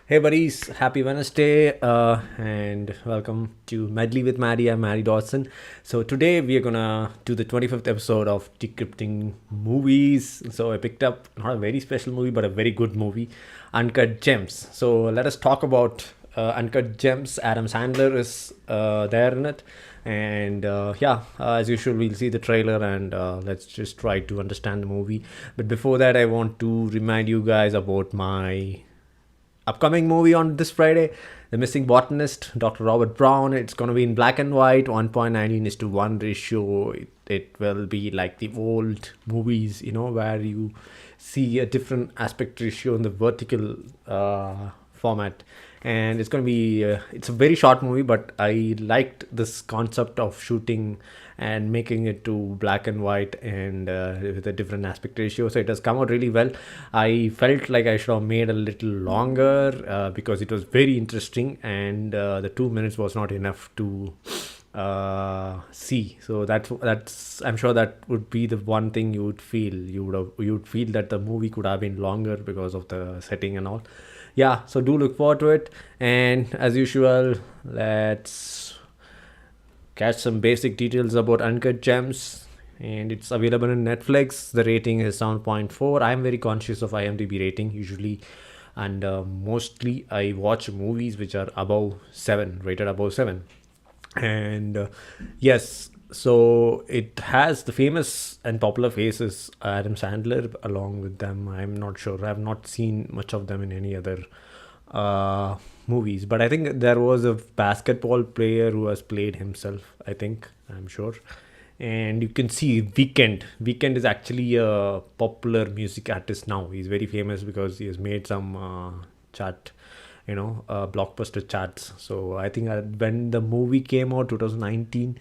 Hey buddies, happy Wednesday and welcome to Medley with Maddie. I'm Maddie Dawson. So today we are gonna do the 25th episode of Decrypting movies. So I picked up not a very special movie but a very good movie, Uncut Gems. So let us talk about Uncut Gems. Adam Sandler is there in it. And as usual, we'll see the trailer and let's just try to understand the movie. But before that, I want to remind you guys about my upcoming movie on this Friday, The Missing Botanist, Dr. Robert Brown. It's going to be in black and white, 1.19:1 ratio. It will be like the old movies, where you see a different aspect ratio in the vertical format. And it's going to be, it's a very short movie, but I liked this concept of shooting and making it to black and white and with a different aspect ratio. So it has come out really well. I felt like I should have made a little longer because it was very interesting, and the 2 minutes was not enough to see. So that's I'm sure that would be the one thing you would feel. You would feel that the movie could have been longer because of the setting and all. Yeah, so do look forward to it. And as usual, let's catch some basic details about Uncut Gems. And it's available in Netflix. The rating is 7.4. I'm very conscious of IMDB rating usually, and mostly I watch movies which are above 7, rated above 7. And yes, so it has the famous and popular faces Adam Sandler along with them. I'm not sure, I've not seen much of them in any other movies, but I think there was a basketball player who has played himself, I'm sure. And you can see Weekend is actually a popular music artist now. He's very famous because he has made some chart, blockbuster charts. So I think when the movie came out 2019,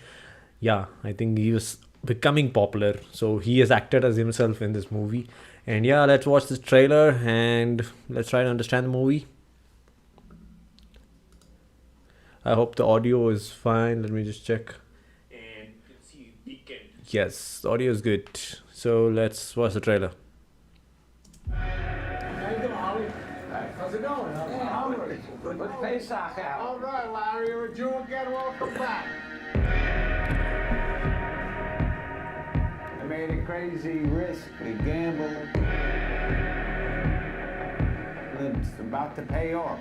yeah, I think he was becoming popular. So he has acted as himself in this movie. And yeah, let's watch this trailer and let's try to understand the movie. I hope the audio is fine. Let me just check. And you can see Weekend. Yes, the audio is good. So let's watch the trailer. How you doing, Holly? How's it going? Hey, how are you? Let's play soccer. All right, Larry, you're a Jew again. Welcome back. I made a crazy risk, a gamble. It's about to pay off.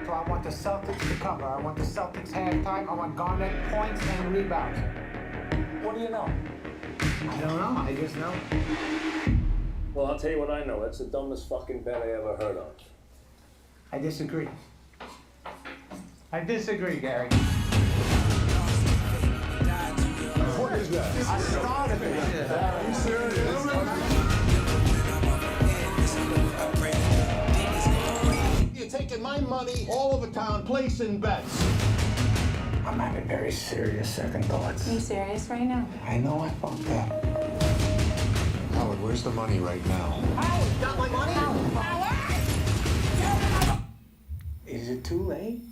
So I want the Celtics to cover. I want the Celtics halftime. I want Garnett points and rebounds. What do you know? I don't know. I just know. Well, I'll tell you what I know. That's the dumbest fucking bet I ever heard of. I disagree. I disagree, Gary. What is that? I started it. Are you serious? You're taking my money all over town, placing bets. I'm having very serious second thoughts. Are you serious right now? I know I fucked up. Howard, where's the money right now? Got my money? Is it too late?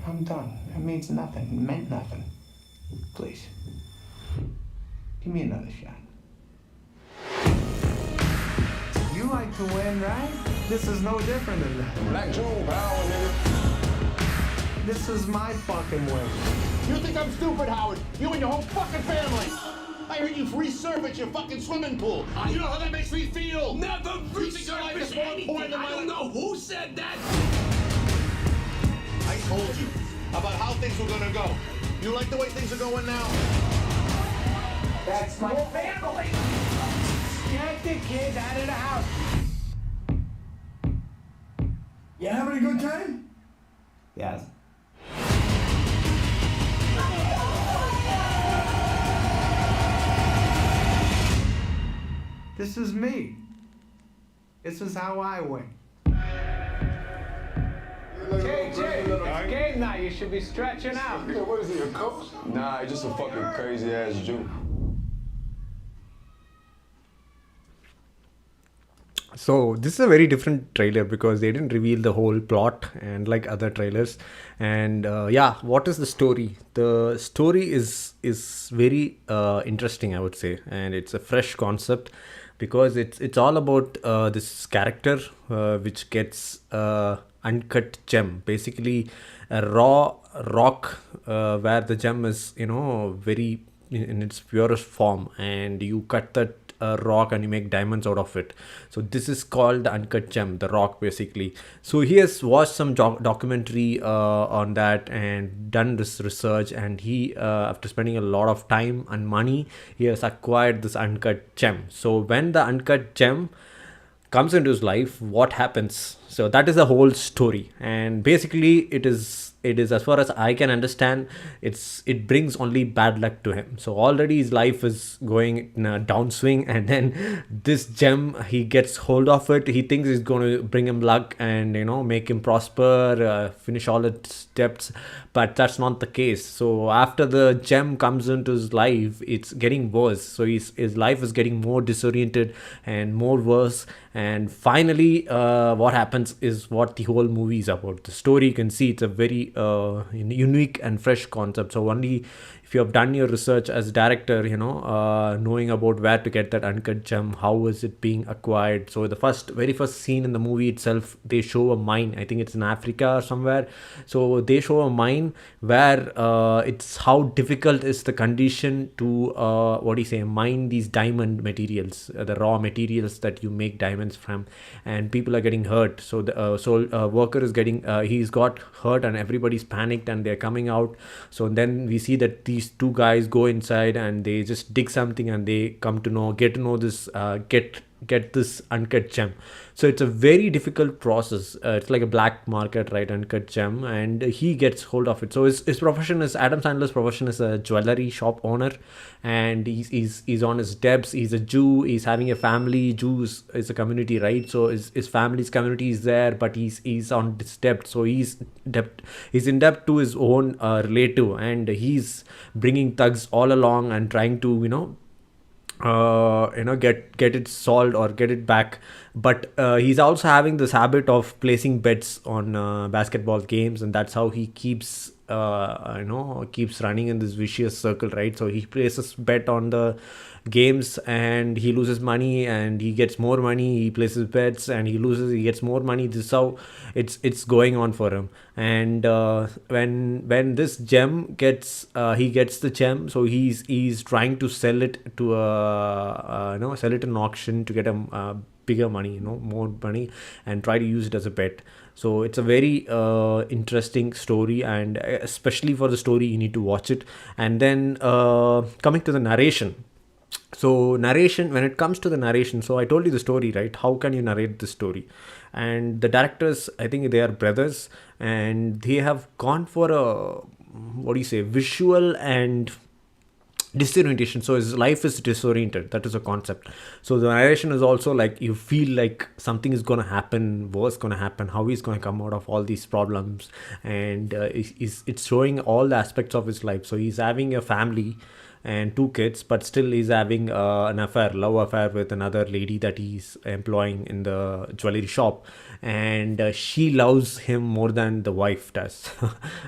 I'm done. It means nothing. It meant nothing. Please. Give me another shot. You like to win, right? This is no different than that. Black June power, nigga. This is my fucking win. You think I'm stupid, Howard? You and your whole fucking family. I heard you resurface your fucking swimming pool. You know how that makes me feel? Never You think your life is resurface more anything. important than I my don't life? know who said that. I told you about how things were gonna go. You like the way things are going now? That's my family. Get the kid out of the house. You having a good time? Yes. This is me. This is how I win. JJ, it's game night. You should be stretching out. Yeah, what is he, a coach? Nah, he's just a fucking crazy ass Jew. So this is a very different trailer because they didn't reveal the whole plot and like other trailers. And what is the story? The story is very interesting, I would say, and it's a fresh concept. because it's all about this character which gets uncut gem, basically a raw rock where the gem is very in its purest form, and you cut that rock and you make diamonds out of it. So this is called the uncut gem, the rock, basically. So he has watched some documentary on that and done this research, and he after spending a lot of time and money, he has acquired this uncut gem. So when the uncut gem comes into his life, what happens? So that is the whole story, and basically it is as far as I can understand, it brings only bad luck to him. So already his life is going in a downswing, and then this gem, he gets hold of it, he thinks it's going to bring him luck and make him prosper, finish all its debts, but that's not the case. So after the gem comes into his life, it's getting worse. So his life is getting more disoriented and more worse, and finally what happens is what the whole movie is about. The story, you can see, it's a very unique and fresh concept. So only if you have done your research as director, knowing about where to get that uncut gem, how is it being acquired. So the very first scene in the movie itself, they show a mine. I think it's in Africa or somewhere. So they show a mine where it's how difficult is the condition to mine these diamond materials, the raw materials that you make diamonds from, and people are getting hurt. So the worker is getting he's got hurt, and everybody's panicked and they're coming out. So then we see that these two guys go inside and they just dig something, and they get to know this get this uncut gem. So it's a very difficult process. It's like a black market, right? Uncut gem, and he gets hold of it. So his profession is, Adam Sandler's profession is a jewelry shop owner, and he's on his debts. He's a Jew, he's having a family. Jews is a community, right? So his family's community is there, but he's on this debt. So he's in debt to his own relative, and he's bringing thugs all along and trying to get it solved or get it back. But he's also having this habit of placing bets on basketball games, and that's how he keeps running in this vicious circle, right? So he places bet on the games and he loses money, and he gets more money. He places bets and he loses, he gets more money. This is how it's going on for him. And when this gem gets he gets the gem, so he's trying to sell it to sell it in an auction to get a bigger money, more money, and try to use it as a bet. So it's a very interesting story, and especially for the story you need to watch it. And then coming to the narration. So when it comes to the narration, so I told you the story, right? How can you narrate the story? And the directors, I think they are brothers, and they have gone for a visual and disorientation. So his life is disoriented, that is a concept. So the narration is also like, you feel like something is going to happen, worse going to happen, how he's going to come out of all these problems. And it's showing all the aspects of his life. So he's having a family and 2 kids, but still he's having an love affair with another lady that he's employing in the jewelry shop, and she loves him more than the wife does.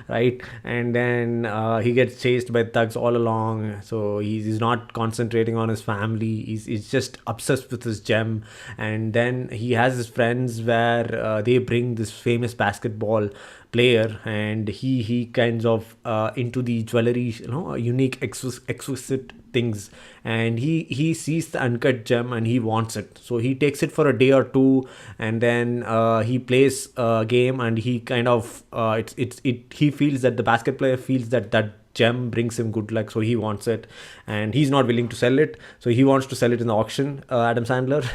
Right? And then he gets chased by thugs all along, so he's not concentrating on his family, he's just obsessed with his gem. And then he has his friends where they bring this famous basketball player, and he kinds of into the jewelry, unique exquisite things, and he sees the uncut gem and he wants it. So he takes it for a day or two, and then he plays a game, and he kind of he feels that the basket player feels that gem brings him good luck, so he wants it, and he's not willing to sell it, so he wants to sell it in the auction, Adam Sandler.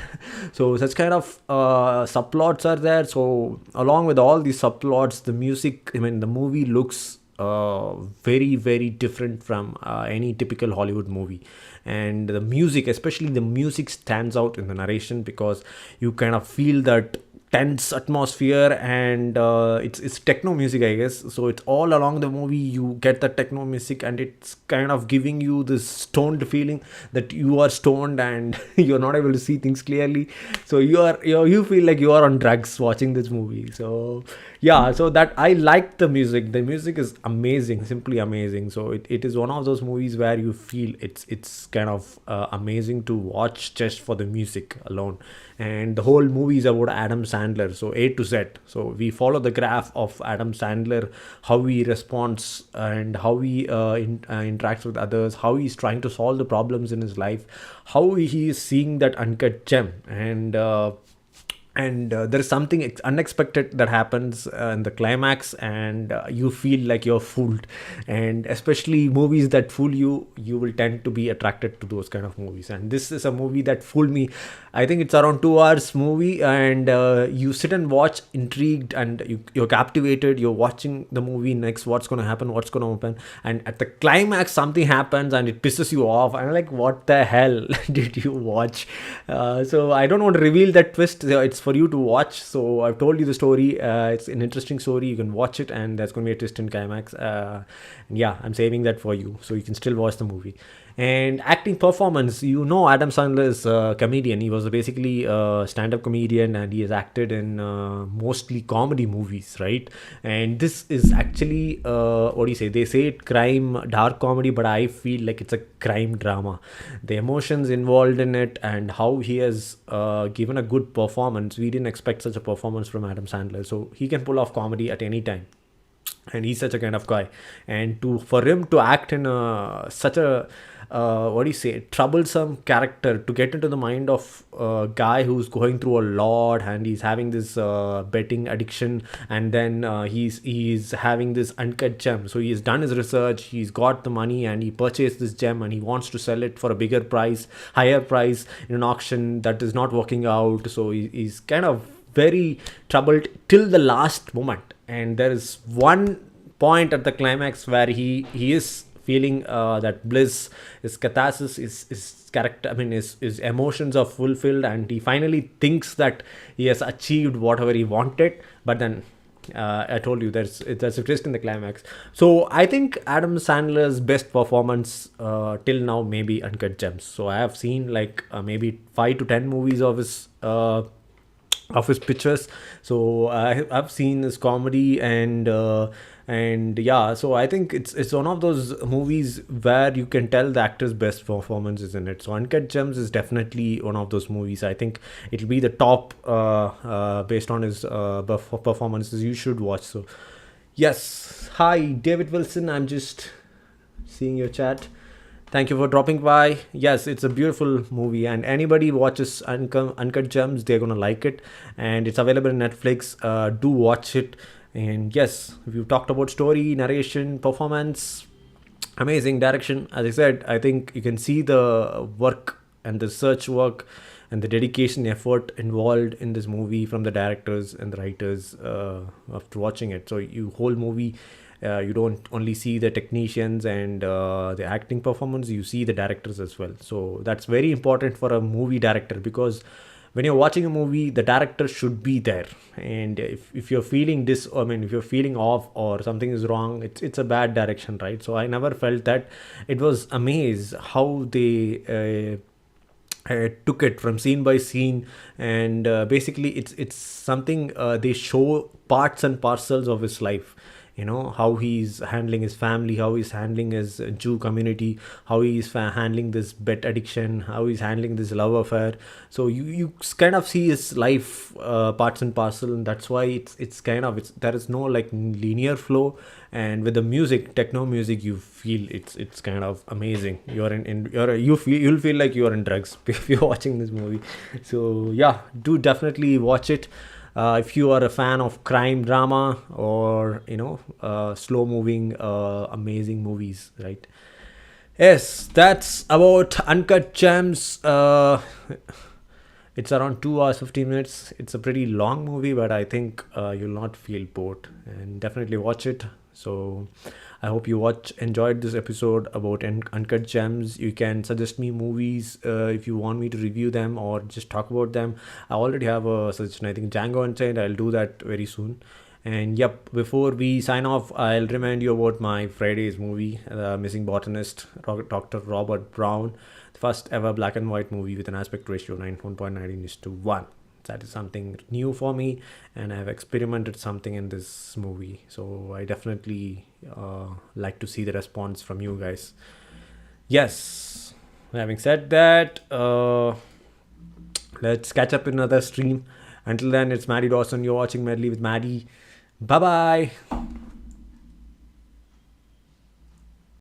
So such kind of subplots are there. So along with all these subplots, the movie looks very, very different from any typical Hollywood movie. And the music, especially the music, stands out in the narration, because you kind of feel that tense atmosphere, and it's techno music, I guess. So it's all along the movie you get the techno music, and it's kind of giving you this stoned feeling that you are stoned and you're not able to see things clearly. So you feel like you are on drugs watching this movie. So yeah, so that I like the music. The music is amazing, simply amazing. So it is one of those movies where you feel it's kind of amazing to watch just for the music alone. And the whole movie is about Adam Sandler, so A to Z. So we follow the graph of Adam Sandler, how he responds and how he interacts with others, how he's trying to solve the problems in his life, how he is seeing that uncut gem. And there is something unexpected that happens in the climax, and you feel like you're fooled. And especially movies that fool you, you will tend to be attracted to those kind of movies. And this is a movie that fooled me. I think it's around 2 hours movie, and you sit and watch intrigued, and you're captivated. You're watching the movie next, what's going to happen, and at the climax something happens and it pisses you off. I'm like, what the hell did you watch? So I don't want to reveal that twist. It's for you to watch. So I've told you the story. It's an interesting story. You can watch it, and there's going to be a twist in climax. Yeah, I'm saving that for you, so you can still watch the movie. And acting performance, Adam Sandler is a comedian. He was basically a stand-up comedian, and he has acted in mostly comedy movies, right? And this is actually what do you say? They say it crime, dark comedy, but I feel like it's a crime drama. The emotions involved in it and how he has given a good performance. We didn't expect such a performance from Adam Sandler, so he can pull off comedy at any time. And he's such a kind of guy, and for him to act in such a troublesome character, to get into the mind of a guy who's going through a lot, and he's having this betting addiction, and then he's having this uncut gem. So he's done his research, he's got the money, and he purchased this gem, and he wants to sell it for a higher price in an auction that is not working out. So he's kind of very troubled till the last moment. And there is one point at the climax where he is feeling that bliss, his catharsis, his character, his emotions are fulfilled, and he finally thinks that he has achieved whatever he wanted. But then I told you there's a twist in the climax. So I think Adam Sandler's best performance till now maybe Uncut Gems. So I have seen like maybe 5 to 10 movies of his pictures. So I've seen his comedy, and yeah, so I think it's one of those movies where you can tell the actor's best performance is in it. So Uncut Gems is definitely one of those movies. I think it'll be the top based on his performances. You should watch. So yes, hi David Wilson, I'm just seeing your chat. Thank you for dropping by. Yes, it's a beautiful movie, and anybody watches Uncut Gems, they're gonna like it. And it's available on Netflix. Do watch it. And yes, we've talked about story, narration, performance, amazing direction. As I said, I think you can see the work and the search work and the dedication, effort involved in this movie from the directors and the writers after watching it. So whole movie, you don't only see the technicians and the acting performance, you see the directors as well. So that's very important for a movie director, because when you're watching a movie, the director should be there. And if you're feeling if you're feeling off or something is wrong, it's a bad direction, right? So I never felt that. It was amazed how they took it from scene by scene, and basically it's something they show parts and parcels of his life. How he's handling his family, how he's handling his Jew community, how he's handling this bet addiction, how he's handling this love affair. So you kind of see his life parts and parcel, and that's why there is no like linear flow. And with the music, techno music, you feel it's kind of amazing. You'll feel like you're in drugs if you're watching this movie. So yeah, do definitely watch it. If you are a fan of crime drama or slow moving amazing movies, right? Yes, that's about Uncut Gems. It's around 2 hours 15 minutes. It's a pretty long movie, but I think you'll not feel bored, and definitely watch it. So I hope you enjoyed this episode about Uncut Gems. You can suggest me movies if you want me to review them or just talk about them. I already have a suggestion. I think Django Unchained. I'll do that very soon. And yep, before we sign off, I'll remind you about my Friday's movie, The Missing Botanist, Dr. Robert Brown, the first ever black and white movie with an aspect ratio 1.19:1. That is something new for me, and I have experimented something in this movie. So I definitely like to see the response from you guys. Yes, having said that, let's catch up in another stream. Until then, it's Maddie Dawson. You're watching Medley with Maddie. Bye bye.